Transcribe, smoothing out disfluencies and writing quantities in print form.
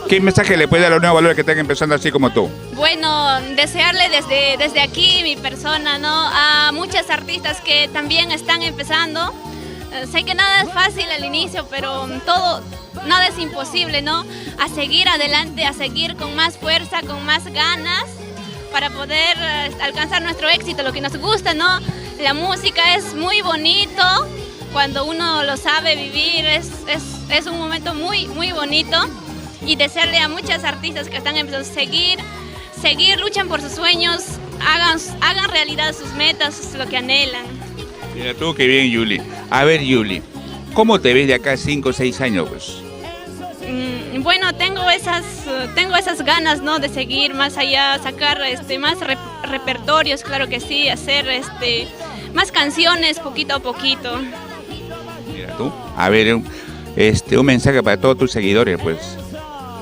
¿Qué mensaje le puede dar a los nuevos valores que están empezando así como tú? Bueno, desearle desde aquí, mi persona, ¿no? A muchas artistas que también están empezando. Sé que nada es fácil al inicio, pero nada es imposible, ¿no? A seguir adelante, a seguir con más fuerza, con más ganas, para poder alcanzar nuestro éxito, lo que nos gusta, ¿no? La música es muy bonito, cuando uno lo sabe vivir, es un momento muy, muy bonito. Y desearle a muchas artistas que están empezando a seguir, luchan por sus sueños, hagan realidad sus metas, lo que anhelan. Mira tú, qué bien, Yuli. A ver, Yuli, ¿cómo te ves de acá a 5 o 6 años, pues? Bueno, tengo esas ganas, ¿no? De seguir más allá, sacar más repertorios, claro que sí, hacer más canciones poquito a poquito. Mira tú, a ver, un mensaje para todos tus seguidores, pues.